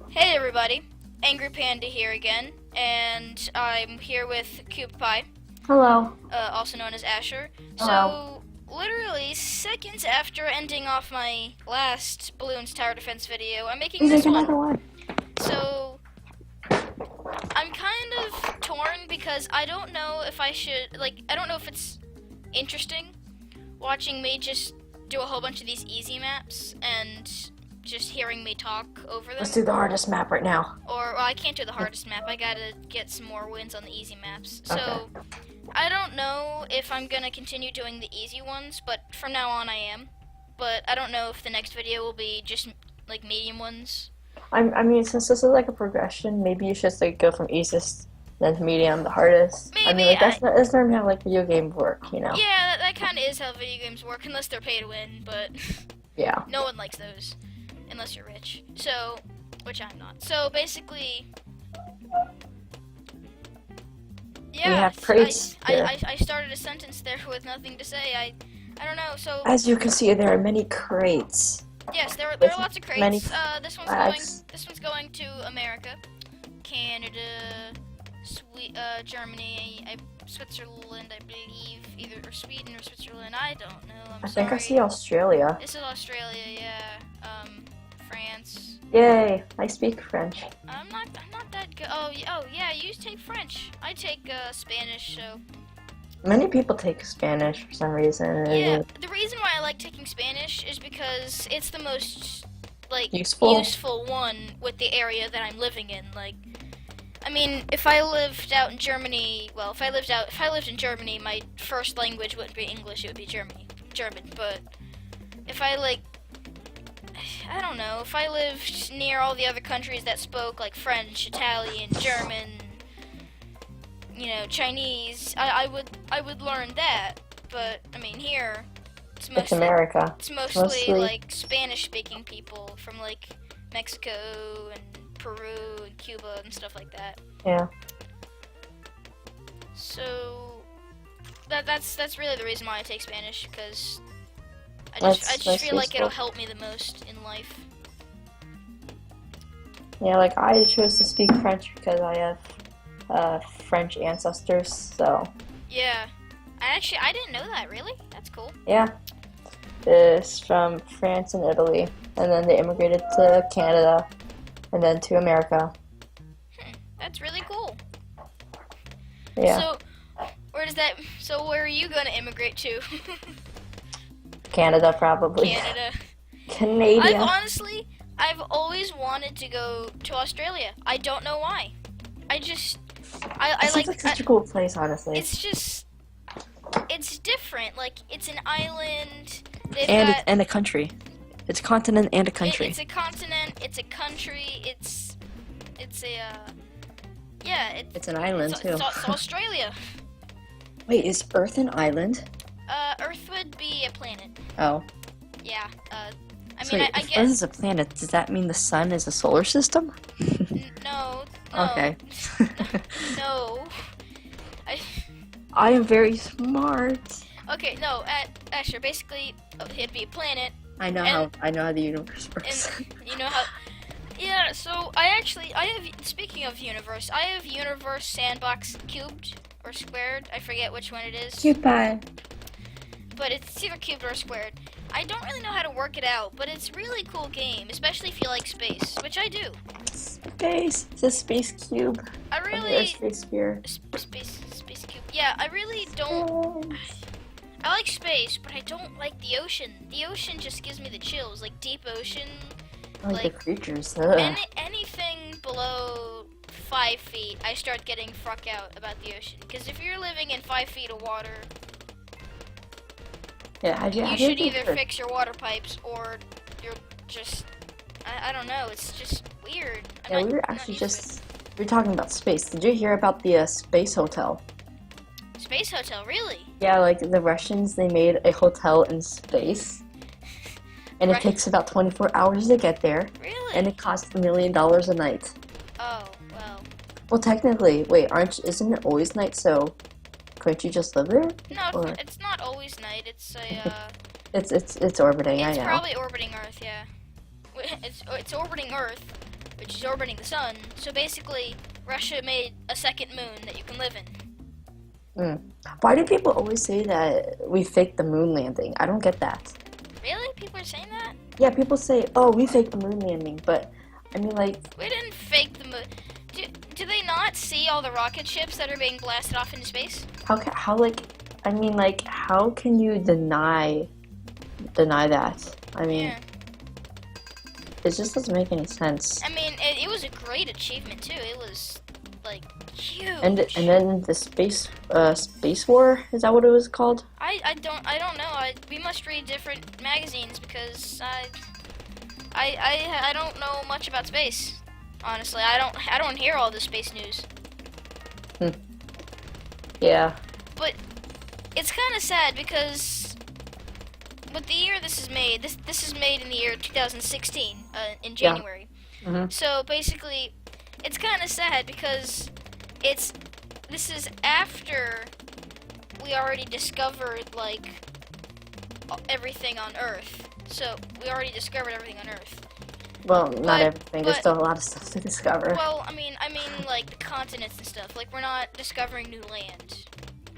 Hey everybody, Angry Panda here again, and I'm here with Cube Pie, Hello. also known as Asher. Hello. So, literally seconds after ending off my last Balloons Tower Defense video, I'm making He's this like another one. one. So, I'm kind of torn because I don't know if I should, I don't know if it's interesting watching me just do a whole bunch of these easy maps and just hearing me talk over them. Let's do the hardest map right now. Well, I can't do the hardest map. I gotta get some more wins on the easy maps. So, Okay. I don't know if I'm gonna continue doing the easy ones, but from now on I am. But I don't know if the next video will be just, medium ones. I mean, since this is like a progression, maybe you should like go from easiest, then to medium, the hardest. I mean, Maybe, like that's not how like video games work, you know? yeah, that kind of is how video games work, unless they're pay to win, but Yeah. no one likes those, unless you're rich. So, which I'm not. So, basically, yeah, We have crates I, here. I started a sentence there with nothing to say. I don't know. So As you can see, there are many crates. yes, there are with lots of crates. many This flags. one's going to America, Canada, Germany, Switzerland, I believe, either or Sweden or Switzerland. I don't know. I'm I sorry. think I see Australia. This is Australia, yeah. France. Yay! I speak French. I'm not that good. Oh, yeah. You take French. I take Spanish. So Many people take Spanish for some reason. yeah. The reason why I like taking Spanish is because it's the most Useful. useful one with the area that I'm living in. I mean, if I lived out in Germany, well, if I lived in Germany, my first language wouldn't be English; it would be German. But if I don't know, if I lived near all the other countries that spoke like French, Italian, German, Chinese, I would learn that. But I mean, here it's It's America. it's mostly like Spanish-speaking people from like Mexico and Peru and Cuba and stuff like that. Yeah. So that's really the reason why I take Spanish, because I That's just feel like it'll useful. help me the most in life. Yeah, like I chose to speak French because I have French ancestors, so Yeah. I didn't know that, really? That's cool. yeah. It's from France and Italy, and then they immigrated to Canada, and then to America. That's really cool. Yeah, So, where are you gonna immigrate to? Canada probably. Canada. Canada. I've always wanted to go to Australia. I don't know why. I It seems like such a cool place, honestly. it's different. Like, it's an island. They've And got, it's and a country. It's a continent and a country. it's a continent. It's a country. It's a yeah. It's an island too. It's Australia. Wait, is Earth an island? Earth would be a planet. Oh. Yeah. I So mean, wait, I if Earth guess is a planet, does that mean the sun is a solar system? no. Okay. No. I. I am very smart. Okay, no, Asher, basically, it'd be a planet, I know how the universe works. and you know how... Yeah, so speaking of universe, I have universe sandbox cubed, or squared, I forget which one it is, Cute pie. but it's either cubed or squared. I don't really know how to work it out, but it's a really cool game, especially if you like space, which I do. Space. It's a space cube. I Or really... space sphere. Space cube. Yeah, I really don't... I like space, but I don't like the ocean. The ocean just gives me the chills, like deep ocean. I like the Like, creatures. anything below 5 feet, I start getting fruck out about the ocean. Because if you're living in 5 feet of water, Yeah, how do you you should think either fix your water pipes or you're just... I don't know, it's just weird. Yeah, we were actually we were talking about space. Did you hear about the space hotel? Space Hotel, really? Yeah, like the Russians, they made a hotel in space. And it Right. takes about 24 hours to get there. Really? And it costs $1 million a night. Oh, well. Well, technically, wait, isn't it always night, so couldn't you just live there? No, Or- it's not always night. It's a, It's orbiting, I it's know. probably orbiting Earth, yeah. It's orbiting Earth, which is orbiting the sun. So basically, Russia made a second moon that you can live in. Why do people always say that we faked the moon landing? I don't get that. Really? People are saying that? Yeah, people say, "Oh, we faked the moon landing," but I mean, like, We didn't fake the moon. Do they not see all the rocket ships that are being blasted off into space? how can you deny that? I mean, Yeah. it just doesn't make any sense. I mean, it was a great achievement too. It was like huge. And then the space war, is that what it was called? I don't know. We must read different magazines because I don't know much about space. Honestly, I don't hear all the space news. Yeah. But it's kind of sad because with the year this is made, this is made in the year 2016 in January. Mhm. So basically, it's kind of sad because this is after we already discovered like everything on Earth. So we already discovered everything on Earth. Well, not everything. There's but- still a lot of stuff to discover. Well, I mean like the continents and stuff. Like we're not discovering new land.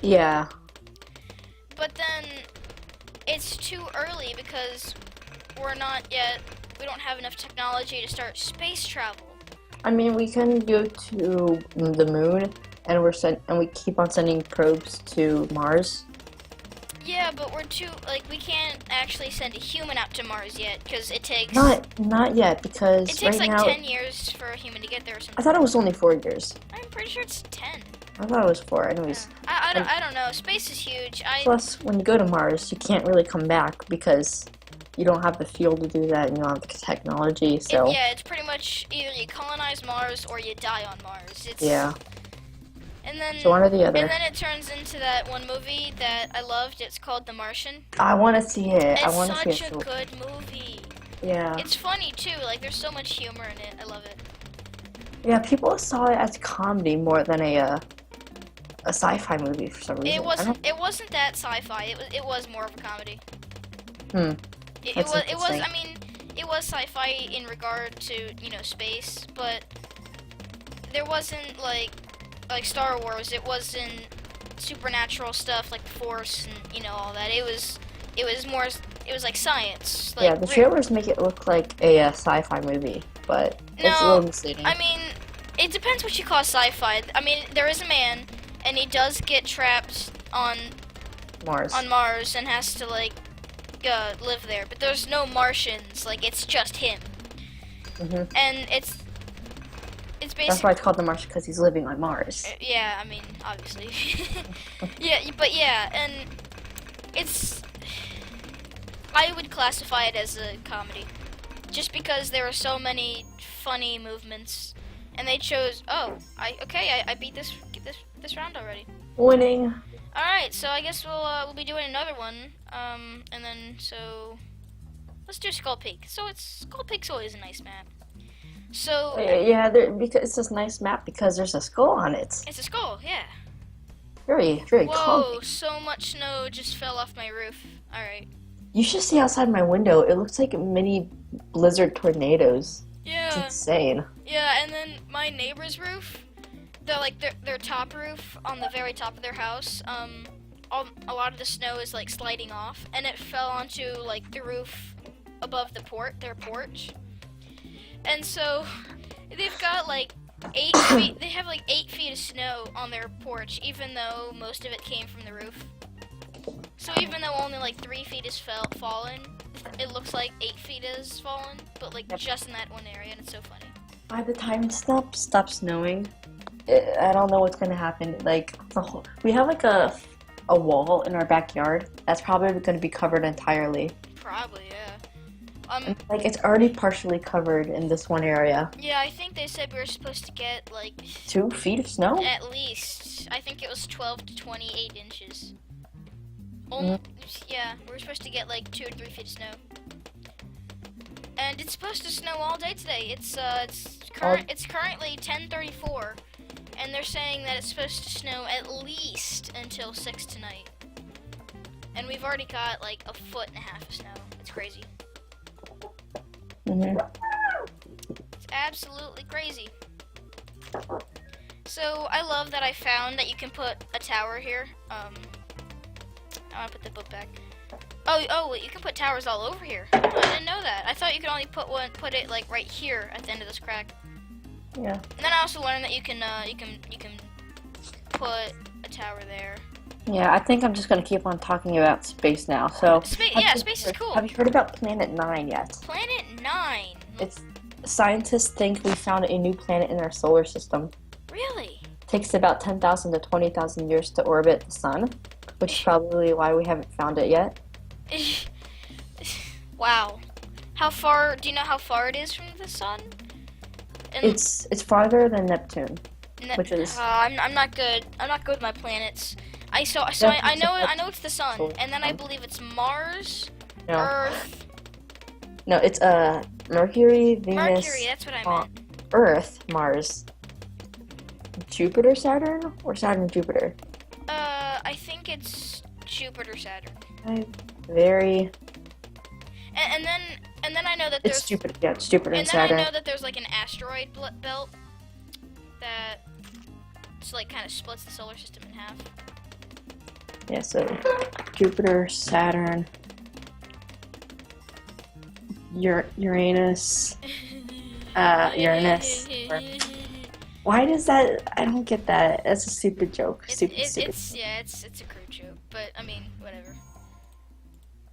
Yeah. But then it's too early because we don't have enough technology to start space travel. I mean, we can go to the moon, and we keep on sending probes to Mars. Yeah, but we can't actually send a human out to Mars yet because it takes Not yet, because it takes right like now 10 years for a human to get there or I something. thought it was only 4 years. I'm pretty sure it's 10. I thought it was 4. Anyways, I don't know. Space is huge. plus when you go to Mars, you can't really come back because you don't have the fuel to do that, and you don't have the technology. So It's pretty much either you colonize Mars or you die on Mars. yeah. And then So one or the other. and then it turns into that one movie that I loved. It's called The Martian. I want to see it. I It's want to see it. such a good movie. Yeah. It's funny too. Like there's so much humor in it. I love it. Yeah. People saw it as comedy more than a sci-fi movie for some reason. It wasn't that sci-fi. It was more of a comedy. Hmm. It That's was interesting. I mean, it was sci-fi in regard to, space, but there wasn't like Star Wars. It wasn't supernatural stuff like the Force and all that. It was like science. Like, Yeah, the trailers make it look like a sci-fi movie, but it's a No, little misleading. I mean, it depends what you call sci-fi. I mean, there is a man, and he does get trapped on Mars. Mars and has to live there. But there's no Martians. Like it's just him, Mhm. and it's That's basically. why it's called the Martian, because he's living on Mars. Yeah, I mean, obviously. Yeah, but yeah, and it's. I would classify it as a comedy, just because there are so many funny movements, and they chose. Oh, I beat this round already. Winning. All right, so I guess we'll be doing another one, and then so let's do Skull Peak. So Skull Peak's always a nice map. So Yeah, because it's this nice map because there's a skull on it. it's a skull, yeah. Very, very Whoa, calming. so much snow just fell off my roof. All right. You should see outside my window. It looks like mini blizzard tornadoes. It's Yeah, insane. yeah, and then my neighbor's roof, their top roof on the very top of their house, a lot of the snow is sliding off, and it fell onto the roof above their porch, and so they've got 8 feet. They have 8 feet of snow on their porch, even though most of it came from the roof. So even though only 3 feet is fallen, it looks like 8 feet is fallen, but just in that one area, and it's so funny. By the time it stops snowing, I don't know what's gonna happen. We have a wall in our backyard that's probably gonna be covered entirely. Probably, yeah. It's already partially covered in this one area. Yeah, I think they said we were supposed to get 2 feet of snow? at least. I think it was 12 to 28 inches. Yeah, we were supposed to get 2 or 3 feet of snow. And it's supposed to snow all day today. It's currently 10:34, and they're saying that it's supposed to snow at least until 6 tonight. And we've already got 1.5 feet of snow. It's crazy. Mhm. absolutely crazy. So I love that I found that you can put a tower here. I want to put the book back. Oh, wait, you can put towers all over here. I didn't know that. I thought you could only put it like right here at the end of this crack. Yeah. And then I also learned that you can put a tower there. Yeah, I think I'm just gonna keep on talking about space now. So Space is cool. Have you heard about Planet 9 yet? Planet 9. It's scientists think we found a new planet in our solar system. Really? Takes about 10,000 to 20,000 years to orbit the sun, which is probably why we haven't found it yet. Wow. How far? Do you know how far it is from the sun? And It's farther than Neptune, which is I'm not good. I'm not good with my planets. I know it's the sun, and then I believe it's Mars, no, Earth, no, it's Mercury, Venus, Mercury. That's what I meant. Earth, Mars, Jupiter, Saturn, or Saturn, Jupiter. I think it's Jupiter, Saturn. Very. And then I know that there's It's Jupiter. Yeah, it's Jupiter and and then Saturn. I know that there's like an asteroid belt that it's like kind of splits the solar system in half. Yeah, so Jupiter, Saturn, Uranus. Uranus. Why does that? I don't get that. That's a stupid joke. Stupid. It's a crude joke, but I mean whatever.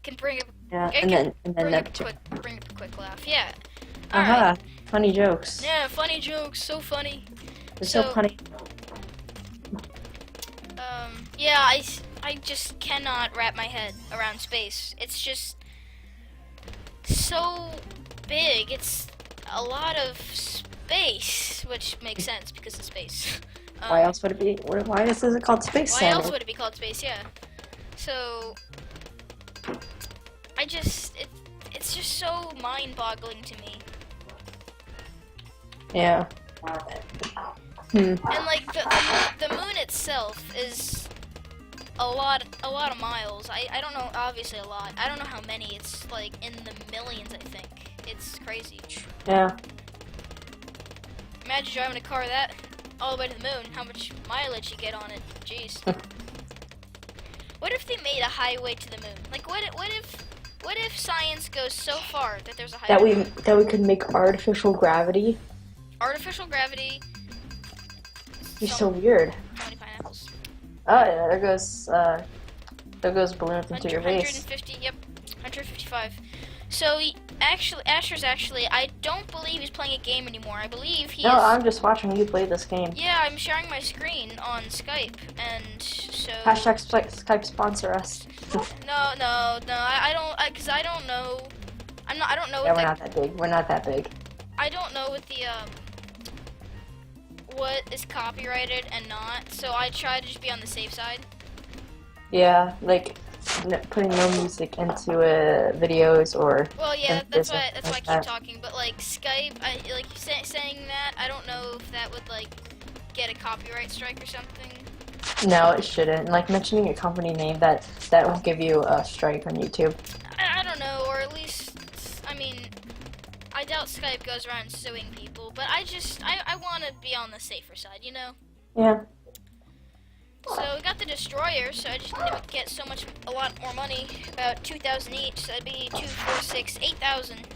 Can bring up Yeah, it and can then bring up Neptune. bring up a quick laugh. Yeah. Aha! Funny jokes. Yeah, funny jokes, so funny. It's so so- funny. Yeah, I just cannot wrap my head around space. It's just so big. It's a lot of space, which makes sense because of space. Why else would it be? Why is it called space? Why else would it be called space? Yeah. So it's just so mind-boggling to me. Yeah. And like the moon itself is a lot of miles. I don't know, obviously a lot. I don't know how many. It's like in the millions, I think. It's crazy. Yeah. Imagine driving a car that all the way to the moon. How much mileage you get on it? Jeez. What if they made a highway to the moon? Like what if science goes so far that there's a highway? That we could make artificial gravity. Artificial gravity. You're so weird. How many pineapples? Oh yeah, there goes balloons into your face. 150, yep, 155. So Asher's actually, I don't believe he's playing a game anymore. I believe he No, is. I'm just watching you play this game. Yeah, I'm sharing my screen on Skype, and so. Hashtag Skype sponsor us. No, I don't, cause I don't know. I don't know Yeah, what we're not that big. We're not that big. I don't know what the what is copyrighted and not. So I try to just be on the safe side. Yeah, like putting no music into videos or. Well, yeah, that's why I like keep that. talking. But like Skype, I like saying that. I don't know if that would like get a copyright strike or something. No, it shouldn't. Like mentioning a company name that will give you a strike on YouTube. I don't know, or at least I mean, I doubt Skype goes around suing people. But I want to be on the safer side, you know. Yeah. So we got the destroyer, so I just need to get a lot more money, about 2,000 each. So that'd be 2, 4, 6, 8,000.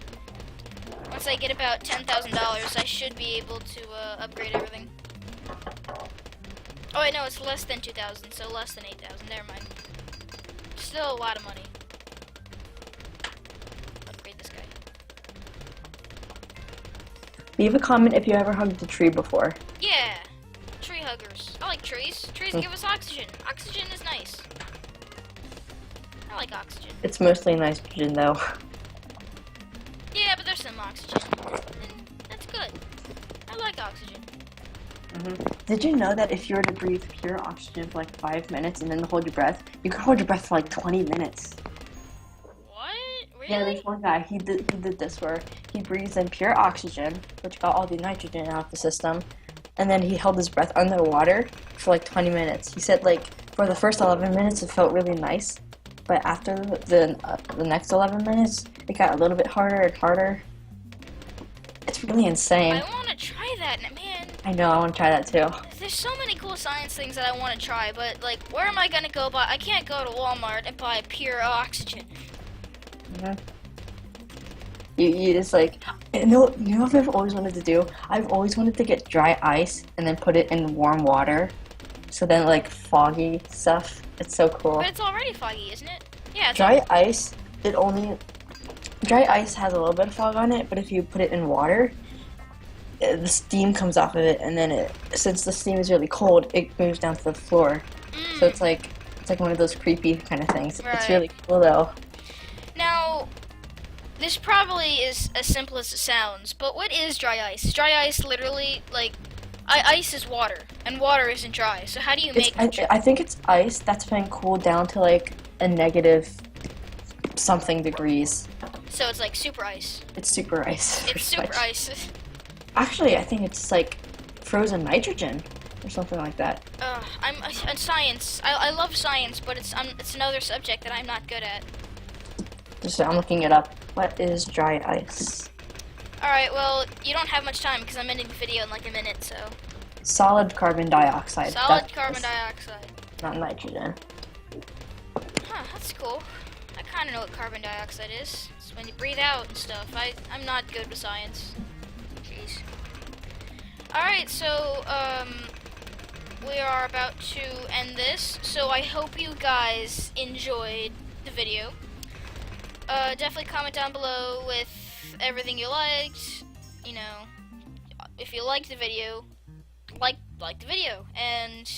Once I get about $10,000, I should be able to upgrade everything. Oh wait, no, it's less than 2,000, so less than 8,000. Never mind. Still a lot of money. Upgrade this guy. Leave a comment if you ever hugged a tree before. Yeah, tree huggers. I like trees. Trees give us oxygen. Oxygen is nice. I like oxygen. It's mostly nitrogen though. Yeah, but there's some oxygen, and that's good. I like oxygen. Did you know that if you were to breathe pure oxygen for like 5 minutes and then hold your breath, you could hold your breath for like 20 minutes? What? Really? Yeah, there's one guy, he did this where he breathes in pure oxygen, which got all the nitrogen out of the system, and then he held his breath underwater for like 20 minutes. He said like for the first 11 minutes it felt really nice, but after the next 11 minutes it got a little bit harder and harder. really insane. I want to try that, man. I know, I want to try that too. There's so many cool science things that I want to try, but like, where am I gonna go buy? I can't go to Walmart and buy pure oxygen. Mhm. You just like, you know what I've always wanted to do? I've always wanted to get dry ice and then put it in warm water. So then like foggy stuff. It's so cool. But it's already foggy, isn't it? Yeah. It's Dry ice, dry ice has a little bit of fog on it, but if you put it in water, the steam comes off of it, and then since the steam is really cold, it moves down to the floor. So it's like one of those creepy kind of things. Right. It's really cool though. Now, this probably is as simple as it sounds, but what is dry ice? Dry ice literally, like, ice is water, and water isn't dry. So how do you make I think it's ice that's been cooled down to like a negative something degrees. So it's like super ice. It's super ice. It's pretty super much. ice. Actually, I think it's like frozen nitrogen or something like that. I'm science. I love science, but it's another subject that I'm not good at. I'm looking it up. What is dry ice? Alright, well, you don't have much time because I'm ending the video in like a minute, so. Solid carbon dioxide. Solid That's carbon dioxide. not nitrogen. Huh, that's cool. I kind of know what carbon dioxide is. It's when you breathe out and stuff. I'm not good with science. Jeez. Alright, so, we are about to end this, so I hope you guys enjoyed the video. Definitely comment down below with everything you liked. You know, if you liked the video, like the video, and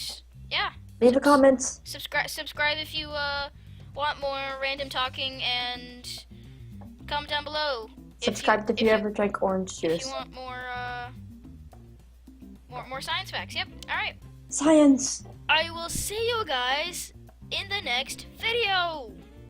yeah. Leave a comment. Subscribe if you want more random talking, and comment down below. Subscribe if you ever drink orange If juice. you want more science facts. Yep. All right. Science. I will see you guys in the next video.